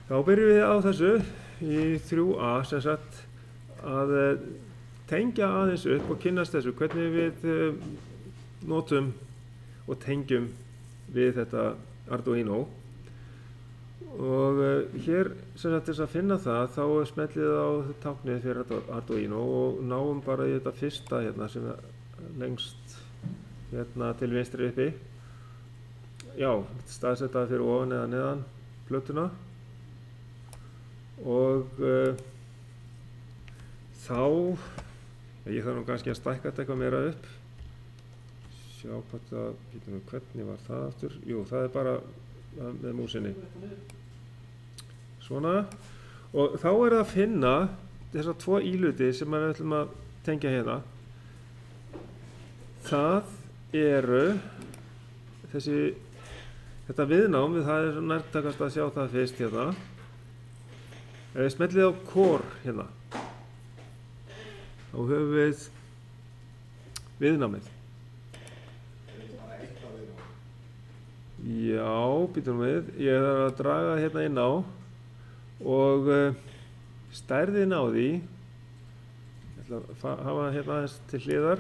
Þá byrjum við á þessu í 3A sem sagt að tengja aðeins upp og kynnast þessu hvernig við notum og tengjum við þetta Arduino. Og hér sem sagt til að finna það þá smellið á táknið fyrir Arduino og náum bara í þetta fyrsta hérna sem er lengst hérna til vinstri uppi. Já, staðsetta fyrir ofan eða neðan plötuna og þá, ég þarf nú kannski að stækka þetta eitthvað meira upp. Sjá hvað það, hvernig var það aftur? Jú, það er bara með músinni. Svona, og þá er það að finna þessar tvo íluti sem við ætlum að tengja hérna. Það eru þetta viðnám, það er nærtækast að sjá það fyrst hérna. Ef við smellið á core hérna, þá höfum við viðnámið. Já, býtum við, ég þarf að draga hérna inn á og stærðin á því, ég ætla að hafa hérna aðeins til hliðar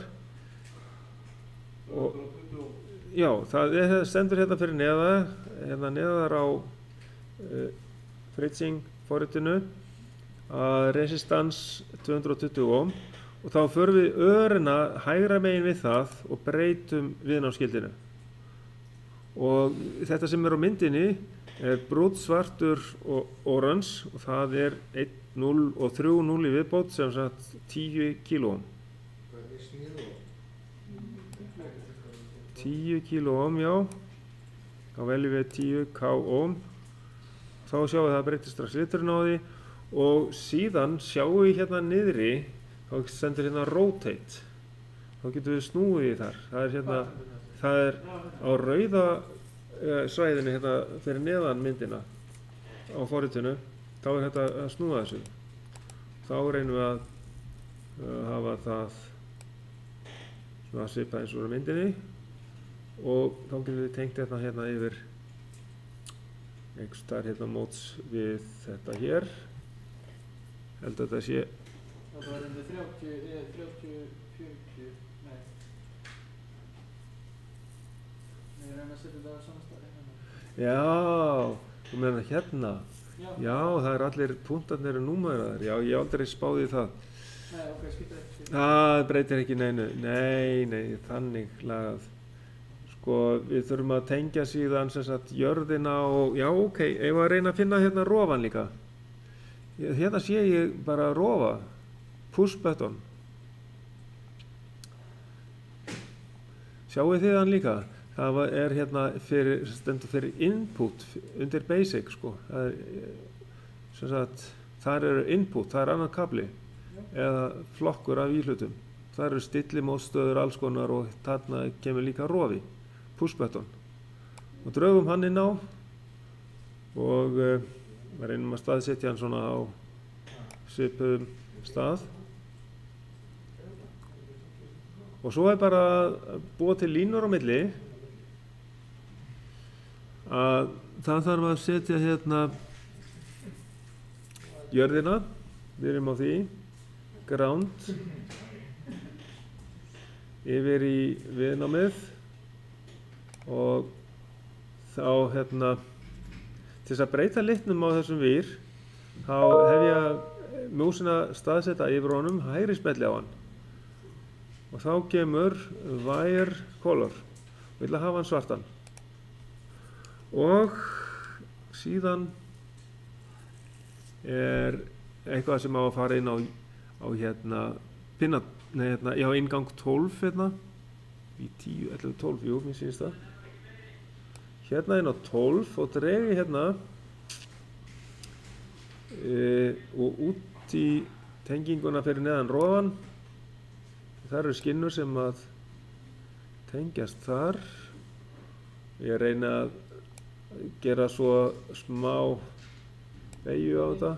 og já, það stendur hérna fyrir neðar á FreeSync forritinu að resistance 220 ohm og þá förum við örina hægra megin við það og breytum viðnámsskildinu. Og þetta sem er á myndinni er brúnnsvartur og orange og það er 1, 0 og 3 0 í viðbót sem sagt 10 kilo ohm. 10 kilo ohm, já. Þá veljum við 10 k ohm. Þá sjáum við það breytist strax liturinn á því og síðan sjáum við hérna niðri, þá stendur hérna rotate. Þá getum við snúið í þar. Það er á rauða svæðinu hérna fyrir neðan myndina á forritinu. Þá er þetta að snúa þessu. Þá reynum við að hafa það svona svipað eins og á myndinni og þá getum við tengt þetta hérna yfir einhvers staðar hérna móts við þetta hér. Held að þetta sé það var endur 30, 40, nei. Ég reyna að setja þetta á sama stað hérna. Já, þú meina hérna. Já, það er allir punktarnir númeraðir. Já, ég aldrei spáði það. Nei, ok, skiptir ekki. Það breytir ekki neinu. Nei, þannig lagað. Sko, við þurfum að tengja síðan sem sagt jörðina og já, ok, ef að reyna að finna hérna rofan líka. Hérna sé ég bara rofa, push button. Sjáu þið hann líka? Það er hérna stendur fyrir input undir basic sko. Það er, sem sagt, þar eru input, það er annar kabli eða flokkur af íhlutum. Það eru stillimótstöður alls konar og þarna kemur líka rofi, push button. Og draugum hann inn á og við reynum að staðsetja hann svona á svipuðum stað. Og svo er bara að búa til línur á milli að það þarf að setja hérna jörðina, við erum á því, ground, yfir í viðnámið og þá hérna til þess að breyta litnum á þessum vír þá hef ég að músina staðsetta yfir honum hægri spelli á hann og þá kemur wire color og ég vil hafa hann svartan og síðan er eitthvað sem á að fara inn á hérna pinna, nei hérna, já inngang 12 hérna í 10, 11, 12, jú, mér sýnist það hérna inn á 12 og dregi hérna og út í tenginguna fyrir neðan rofan. Það eru skinnur sem að tengjast þar. Ég reyna að gera svo smá beygju á þetta.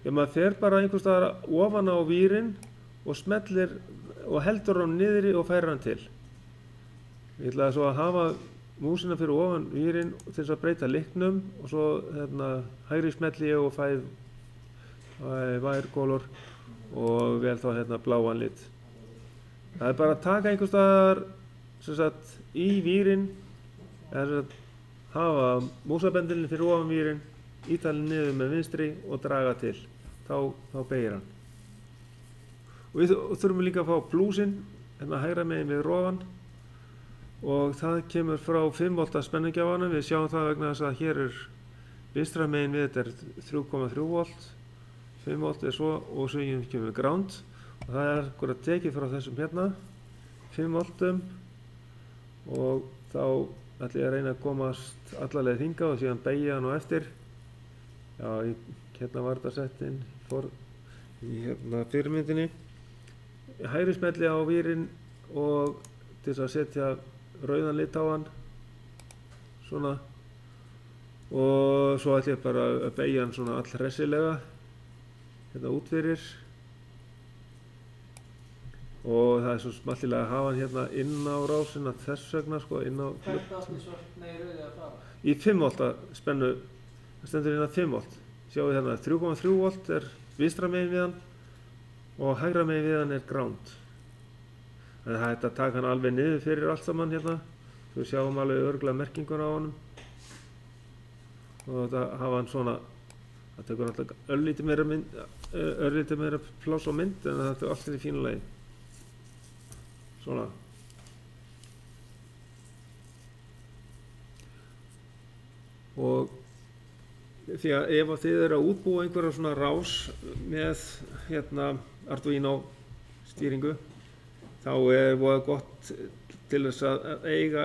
Já, maður fer bara einhvers staðar ofan á vírinn og smellir og heldur hann niðri og færir hann til. Ég ætla svo að hafa músina fyrir ofan vírinn til þess að breyta litnum og svo hægri smelli ég og fæ wire color og vel þá bláan lit. Það bara að taka einhvers staðar sem sagt í vírinn eða hafa músabendilinn fyrir ofan vírinn, ítalinn niður með vinstri og draga til. Þá beygir hann. Og við þurfum líka að fá plúsinn hægra megin við rofan og það kemur frá 5 volta spennugjafanum. Við sjáum það vegna þess að hér vinstra megin við þetta 3,3 volt, 5 volt svo og svo kemur ground og það akkurat tekið frá þessum 5 voltum og þá ætla ég að reyna að komast alla leið hingað og síðan beygja hann á eftir. Já, var þetta sett inn í fyrirmyndinni. Hægri smelli á vírinn og til þess að setja rauðan lit á hann svona og svo ætla ég bara að beygja hann svona allhressilega út fyrir og það svo smallilega að hafa hann inn á rásina þess vegna inn á Hvert átti rauði að fara? Í 5 volta spennu, það stendur 5 volt. Sjáum við 3,3 volt vinstra megin við hann og hægra megin við hann ground. Þannig að það hægt að taka hann alveg niður fyrir allt saman Við sjáum alveg örugglega merkinguna á honum. Og þetta hafa hann svona, það tekur alltaf örlítið meira pláss á mynd en þetta allt í fínu lagi. Svona. Og því að ef þið að útbúa einhverja svona rás með Arduino stýringu þá voða gott til þess að eiga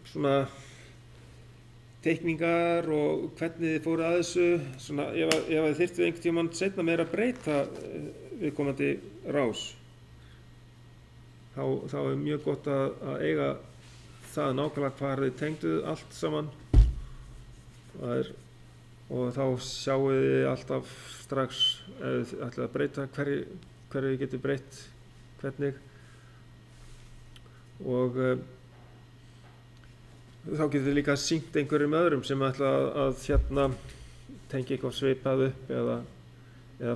svona teikningar og hvernig þið fóru að þessu svona ef þið þyrftu einhvern tímann seinna meira að breyta viðkomandi rás þá mjög gott að eiga það nákvæmlega hvar þið tengduð allt saman og þá sjáu þið alltaf strax ef þið ætlið að breyta hverju þið getið breytt hvernig og þá getið þið líka sýnt einhverjum öðrum sem ætla að tengja eitthvað svipað upp eða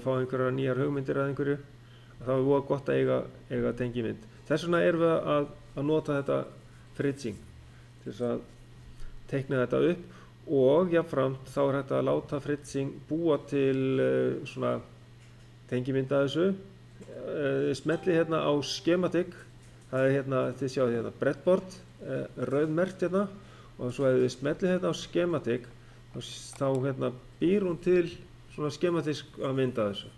fá einhverjar nýjar hugmyndir að einhverju þá voða gott að eiga tengimynd. Þess vegna erum við að nota þetta fritzing til þess að teikna þetta upp og jafnframt þá hægt að láta fritzing búa til svona tengimynd að þessu. Smellið á schematic, það þið sjáðu breadboard, rauðmerkt og svo ef þið smellið á schematic þá býr hún til svona skematísk að mynda þessu.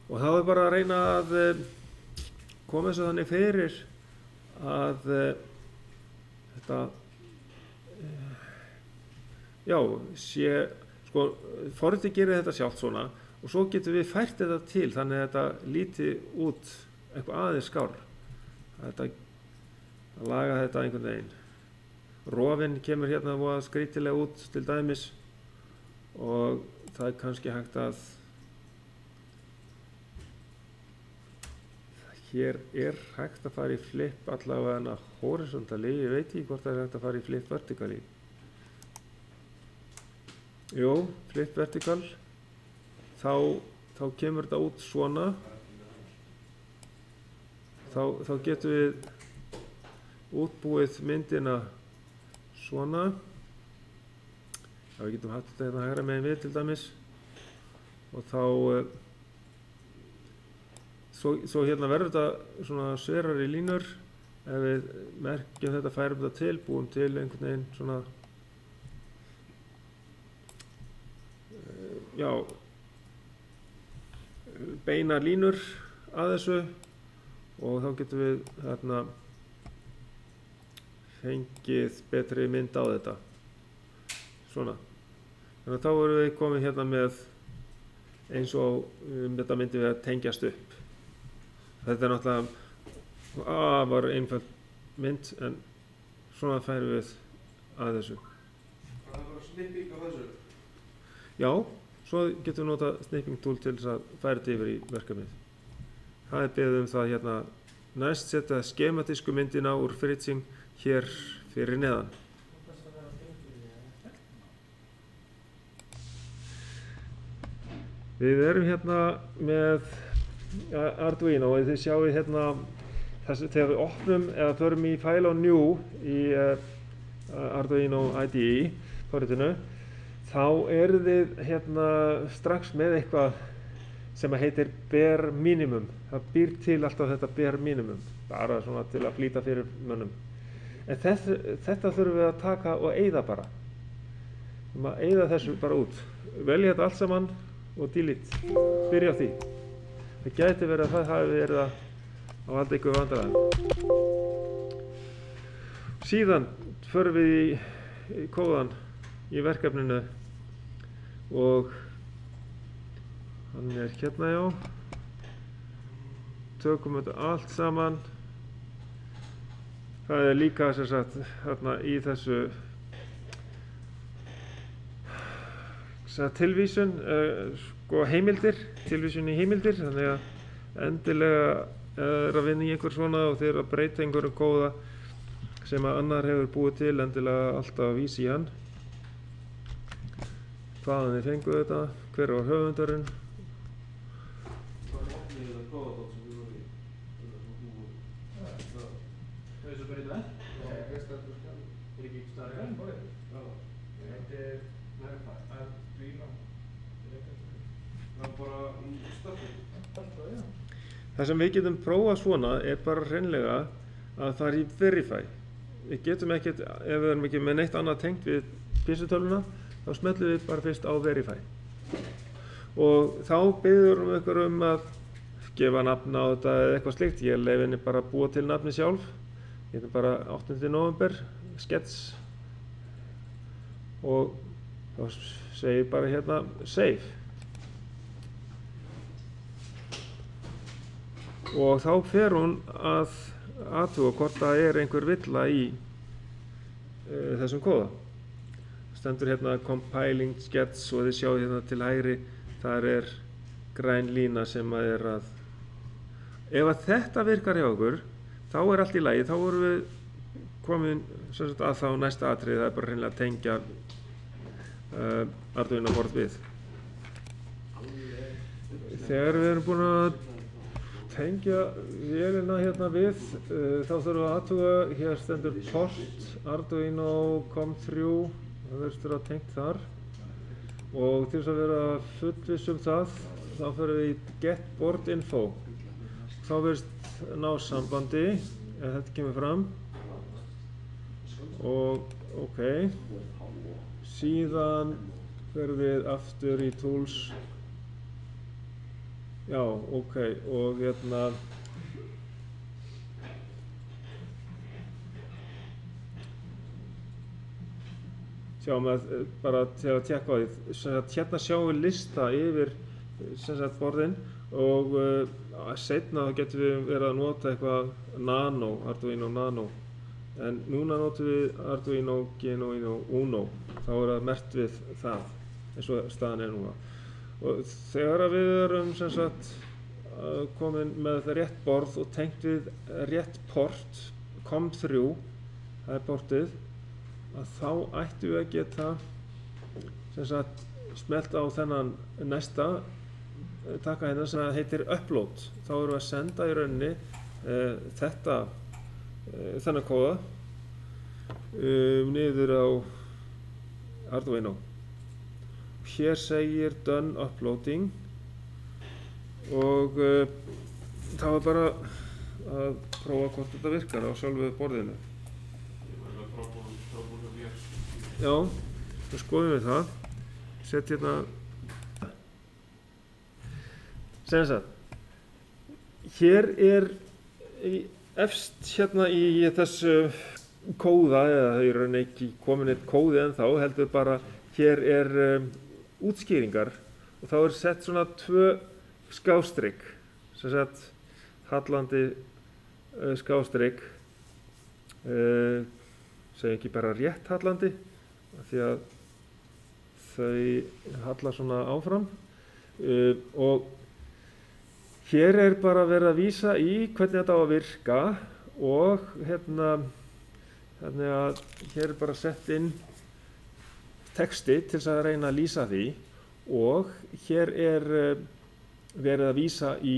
Og þá bara að reyna að koma þessu þannig fyrir að þetta forritið gerir þetta sjálft svona og svo getum við fært þetta til þannig að þetta líti út eitthvað aðeins skár. Að laga þetta einhvern veginn. Rofinn kemur voða skrítilega út til dæmis og það kannski hægt að hér hægt að fara í flip allavega horizontally, ég veit ekki hvort það hægt að fara í flip vertically. Jú, flip vertical, þá kemur þetta út svona, þá getum við útbúið myndina svona, við getum haft þetta hægra megin við til dæmis og þá svo verður þetta svona sverari línur ef við merkjum þetta, færum þetta til, búum til einhvern veginn svona beina línur að þessu og þá getum við fengið betri mynd á þetta svona. Þannig að þá erum við komið með eins og þetta myndi við að tengjast upp. Þetta náttúrulega afar einföld mynd en svona færum við að þessu. Það bara snipping á þessu? Já, svo getum við nota snipping tool til þess að færa þetta yfir í verkefnið. Það beðið það næst setja skematísku myndina úr fritzing hér fyrir neðan. Við erum hérna með Arduino og þið sjáu hérna þegar við opnum eða förum í File on New í Arduino IDE forritinu, þá eru þið hérna strax með eitthvað sem heitir bare minimum. Það býr til alltaf þetta bare minimum, bara svona til að flýta fyrir mönnum. En þetta þurfum við að taka og eyða bara. Við erum að eyða þessu bara út. Velja þetta allt saman og delete. Byrja á því. Það gæti verið að það hafi verið að valda ykkur vandræðum. Síðan förum við í kóðan í verkefninu og hann er hérna, já. Tökum þetta allt saman. Það er líka sem sagt hérna í þessu tilvísun, sko heimildir, tilvísun í heimildir, þannig að endilega er að vinna í einhver svona og þeir að breyta einhverjum kóða sem að annar hefur búið til, endilega alltaf að vísa í hann. Hvaðan þið fenguð þetta, hver var höfundurinn. Hvað opnið þetta kóðadót sem við vorum í? Það er svo bara í það? Já, gestaður skjálf. Er ekki starra græn? Já. Þetta er Arduino. Það er bara stökkið. Alltaf, já. Það sem við getum prófað svona er bara hreinlega að fara í Verify. Við getum ekkert, ef við erum ekki með neitt annað tengt við pinsutölvuna, þá smellum við bara fyrst á Verify. Og þá biður ykkur að gefa nafn á þetta eða eitthvað slíkt. Ég leyfi henni bara að búa til nafni sjálf. Ég er bara 8. nóvember, skets. Og þá segir bara hérna Save. Og þá fer hún að athuga hvort það er einhver villa í þessum kóða. Stendur hérna compiling skets og þið sjáu hérna til hægri, þar er græn lína sem að er að, ef að þetta virkar hjá okkur, þá er allt í lagi, þá vorum við komin sem sagt að þá næsta atriði, það er bara hreinlega að tengja Arduino board við. Þegar við erum búin að tengja vélina hérna við, þá þurfum við að athuga, hér stendur port Arduino COM3, það verður að tengt þar, og til þess að vera fullviss það, þá fyrir við í get board info. Þá verður ná sambandi ef þetta kemur fram og ok, síðan fyrir við aftur í tools. Já, ok, og hérna sjáum að bara til að tekka á því, hérna sjáum við lista yfir borðin og seinna þá getum við verið að nota eitthvað Nano, Arduino Nano, en núna notum við Arduino Genuino Uno, þá er það merkt við það eins og staðan er núna. Og þegar við erum komin með rétt borð og tengt við rétt port, COM3, það er portið, að þá ættum við að geta smellt á þennan næsta, taka hérna sem heitir upload. Þá erum við að senda í rauninni þennan kóða niður á Arduino. Hér segir done uploading og það var bara að prófa hvort þetta virkar á sjálfu borðinu. Já, þá skoðum við það. Sett hérna sem sagt, hér er efst hérna í þessu kóða, eða það er í rauninni ekki komin eitt kóði ennþá, heldur bara hér er útskýringar og þá er sett svona 2 skástrik, sem sagt hallandi skástrik, segi ekki bara rétt hallandi, því að þau halla svona áfram og hér er bara verið að vísa í hvernig þetta á að virka og hérna Þannig að hér bara sett inn texti til þess að reyna að lýsa því og hér verið að vísa í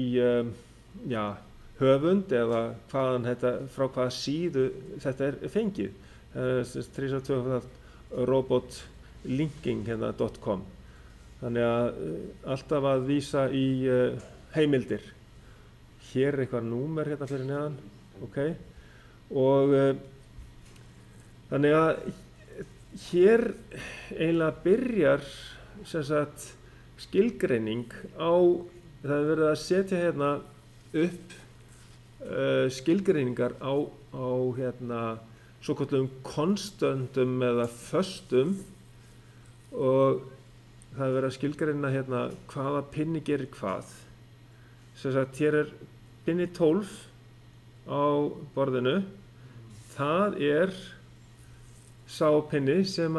höfund eða frá hvaða síðu þetta fengið. robotlinking.com. Þannig að alltaf að vísa í heimildir. Hér eitthvað númer hérna fyrir neðan, ok. Og þannig að hér eiginlega byrjar sem sagt skilgreining á, það verið að setja hérna upp skilgreiningar á hérna svokölluðum konstöndum eða föstum og það verið að skilgreina hérna hvaða pinni gerir hvað. Sem sagt hér pinni 12 á borðinu, það sá pinni sem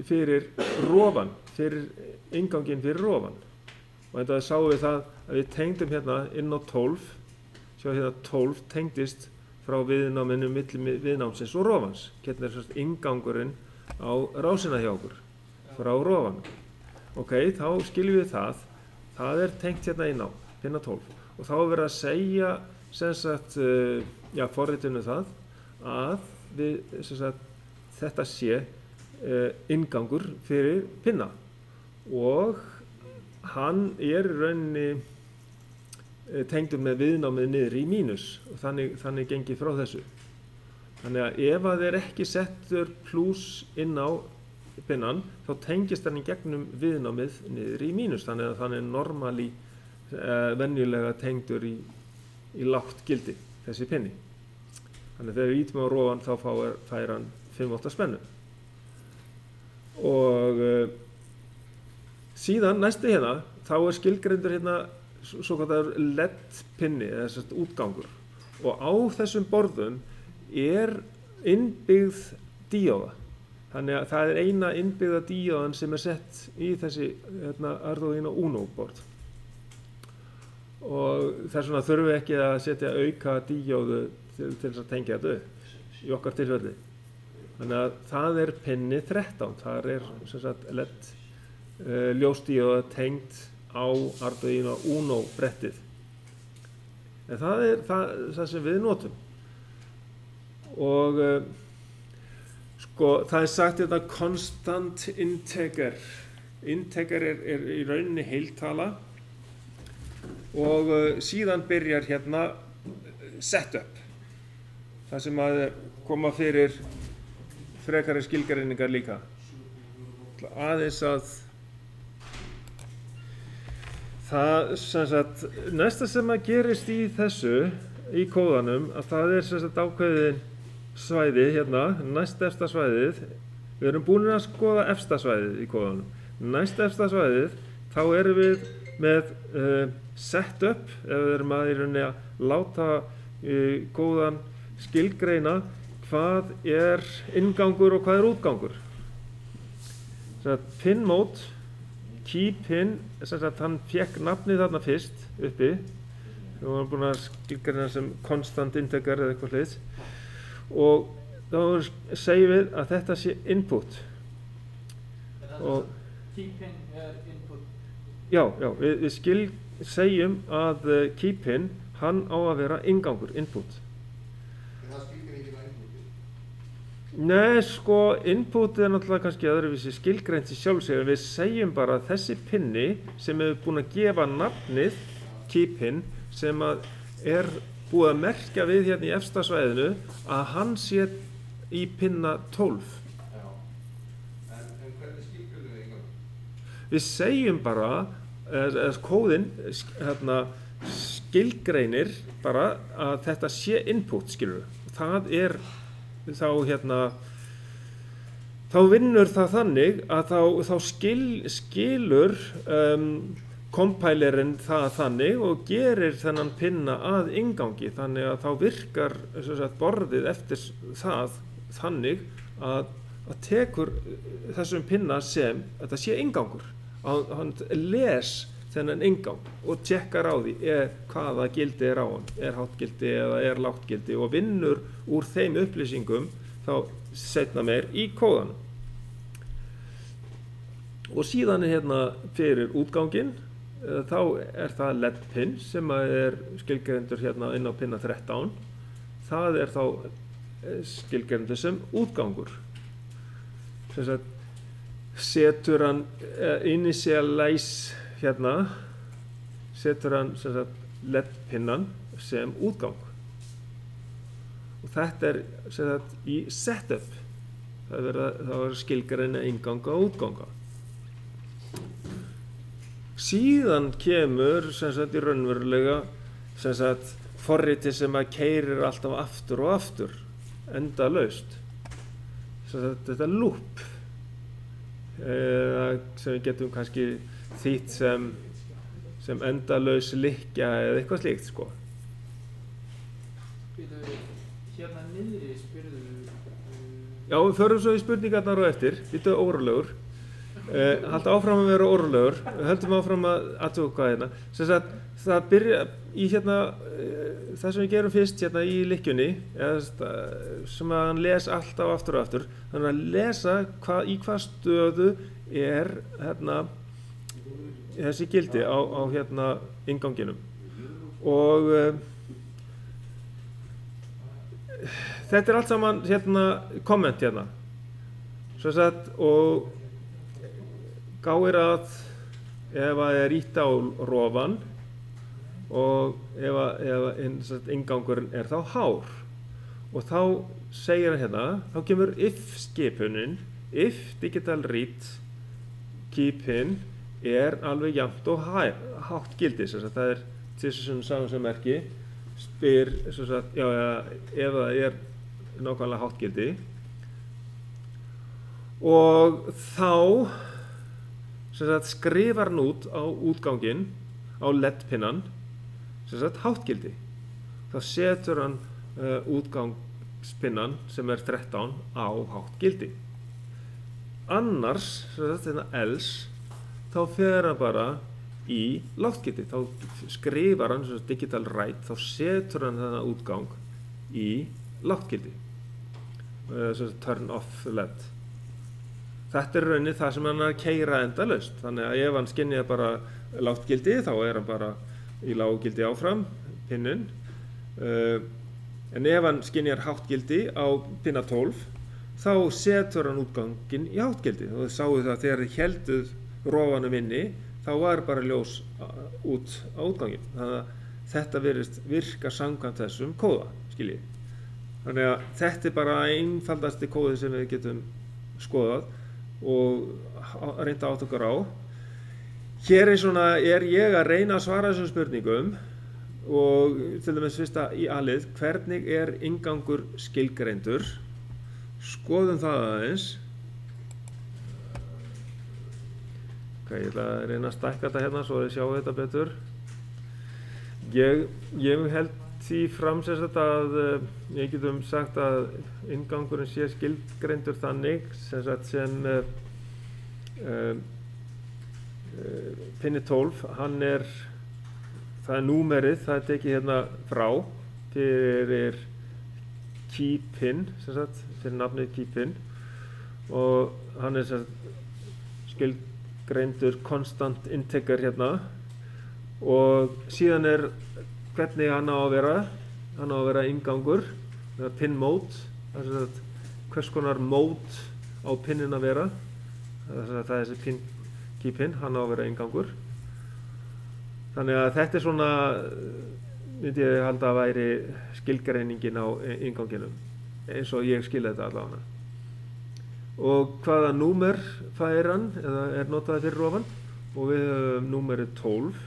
fyrir rofan, fyrir innganginn fyrir rofan. Og þetta sáum við það að við tengdum hérna inn á 12, sjá hérna 12 tengdist frá viðnáminu milli viðnámsins og rofans. Hérna svona inngangurinn á rásina hjá okkur, frá rofan. Ok, þá skiljum við það tengt hérna inn á, pinna 12. Og þá verið að segja, sem sagt, forritinu það, að þetta sé inngangur fyrir pinna. Og hann í rauninni tengdur með viðnámið niður í mínus og þannig gengið frá þessu. Þannig að ef að ekki settur plús inn á pinnan, þá tengist hann í gegnum viðnámið niður í mínus. Þannig að hann normali venjulega tengdur í lágt gildi, þessi pinni. Þannig að þegar við ítum á rofan þá fær hann 5-8 spennu. Og síðan næsti hérna, þá skilgreindur hérna svokallaður LED-pinni, eða útgangur. Og á þessum borðum innbyggð díóða. Þannig að það eina innbyggða díóðan sem sett í þessi Arduino Uno borð. Og þess vegna þurfum við ekki að setja auka díóðu til þess að tengja þetta upp í okkar tilfelli. Þannig að það pinni 13, það sem sagt LED ljósdíóða tengt á Arduino Uno brettið. En það það sem við notum. Og það sagt þetta constant integer. Integer í rauninni heiltala og síðan byrjar hérna setup. Það sem að koma fyrir frekari skilgreiningar líka. Aðeins að það sem sagt næsta sem að gerist í þessu í kóðanum að það sem sagt ákveðin svæði hérna, næst efsta svæðið. Við erum búin að skoða efsta svæðið í kóðanum. Næst efsta svæðið, þá erum við með setup, ef við erum að í rauninni að láta kóðan skilgreina hvað inngangur og hvað útgangur. Pin mode, key pin, hann fékk nafnið þarna fyrst uppi. Við vorum búin að skilgreina sem constant integer eða eitthvað sliðs. Og þá segjum við að þetta sé input. Og key pin input. Já, við segjum að key pin, hann á að vera inngangur, input. En það skilgreinir ekki inputið? Nei, inputið náttúrulega kannski öðruvísi skilgreint í sjálfsög, en við segjum bara að þessi pinni sem hefur búin að gefa nafnið key pin sem að búið að merkja við hérna í efsta svæðinu að hann sé í pinna 12. Já. En hvernig skilgreinir það ingangur? Við segjum bara, kóðinn skilgreinir bara að þetta sé input, skilur við. Það þá vinnur það þannig að þá skilur kompælerinn það þannig og gerir þennan pinna að inngangi, þannig að þá virkar borðið eftir það þannig að tekur þessum pinna sem þetta sé inngangur. Hann les þennan inngang og tjekkar á því hvaða gildi á hann, hátt gildi eða lágt gildi og vinnur úr þeim upplýsingum þá seinna meir í kóðanum. Og síðan hérna fyrir útganginn þá það LED pin sem skilgreindur hérna inn á pinna 13. Það þá skilgreindur sem útgangur. Sem sagt setur hann initialize hérna, setur hann sem sagt LED pinnan sem útgang. Og þetta sem sagt í setup. Það skilgreina innganga og útganga. Síðan kemur sem sagt í raunverulega sem sagt forriti sem keyrir alltaf aftur og aftur endalaust. Sem sagt þetta loop sem við getum kannski þýtt sem endalaus lykkja eða eitthvað slíkt sko. Hérna niðri spyrðu Já, við förum svo í spurningarnar á eftir. Býtu órólegur. Halda áfram að vera órólegur. Höldum áfram að athuga hvað hérna. Sem sagt, það byrja í hérna það sem við gerum fyrst hérna í lykkjunni sem að hann les alltaf aftur og aftur. Þannig að lesa í hvað stöðu hérna þessi gildi á hérna innganginum. Og þetta allt saman hérna komment hérna. Svo sagt og gáir að ef að ýtt á rofan og ef inngangurinn þá hár og þá segir hann hérna, þá kemur if skipunin, if digital read keepin alveg jafnt og hátt gildi, sem sagt það til sem merki spyr sem sagt, já, ef það nákvæmlega hátt gildi og þá sem sagt skrifar hann út á útganginn á LED-pinnan sem sagt hátt gildi. Þá setur hann útgangspinnan sem 13 á hátt gildi. Annars, sem sagt hérna else, þá fer hann bara í lágt gildi. Þá skrifar hann sem sagt digital write, þá setur hann þennan útgang í lágt gildi. Sem sagt turn off LED. Þetta raunin það sem hann keyra endalaust. Þannig að ef hann skynjar bara lágt gildi, þá hann bara í lágu gildi áfram, pinnin. En ef hann skynjar hátt gildi á pinna 12, þá setur hann útganginn í hátt gildi. Og þið sáu það þegar þið hélduð rofanum inni, þá var bara ljós út á útganginn. Þannig að þetta virka samkvæmt þessum kóða, skiljið. Þannig að þetta bara einfaldasti kóði sem við getum skoðað og reynda átt okkur á. Hér ég að reyna að svara þessum spurningum og til dæmis fyrsta í A-lið, hvernig inngangur skilgreindur? Skoðum það aðeins. Ok, ég ætla að reyna að stækka þetta hérna svo þið sjáu þetta betur. Ég held því fram sem sagt að ég getum sagt að inngangurinn sé skilgreindur þannig sem sagt sem pinni 12, það númerið, það tekið hérna frá fyrir key pin, sem sagt, fyrir nafnið key pin og hann sem sagt skilgreindur constant integer hérna og síðan hvernig hann á að vera inngangur, pin mode, það hvers konar mode á pinnin að vera, það þessi key pin, hann á að vera inngangur. Þannig að þetta svona, myndi ég halda að væri skilgreiningin á innganginum, eins og ég skilja þetta allavega. Og hvaða númer fær hann, eða notaði fyrir rofan, og við höfum númerið 12,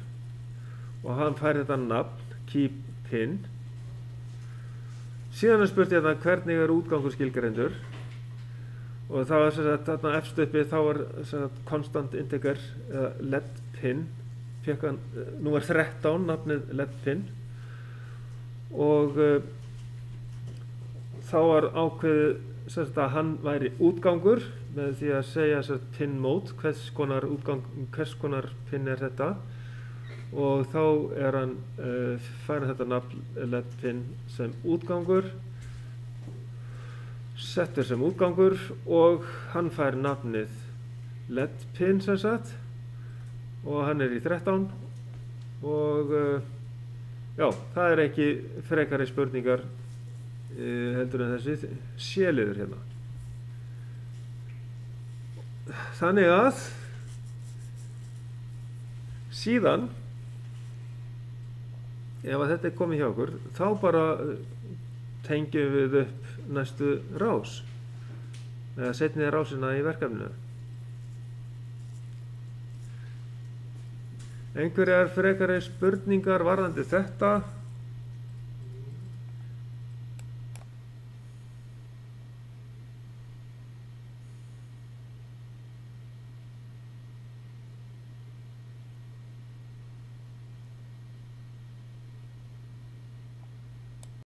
og hann fær þetta nafn, key pin. Síðan spurt ég þetta hvernig útgangur skilgreindur og það var sem sagt þarna efst uppi þá var sem sagt constant integer LED pin, fékk hann númer 13 nafnið LED pin og þá var ákveðið sem sagt að hann væri útgangur með því að segja sem sagt pin mode, hvers konar pin þetta og þá er hann fær þetta nafn LED pin sem útgangur, settur sem útgangur og hann fær nafnið LED pin sem sagt og hann er í 13 og já, það er ekki frekari spurningar heldur en þessi C-liður hérna. Þannig að síðan ef að þetta er komið hjá okkur þá bara tengjum við upp næstu rás eða seinni rásina í verkefninu. Einhverjar frekari spurningar varðandi þetta?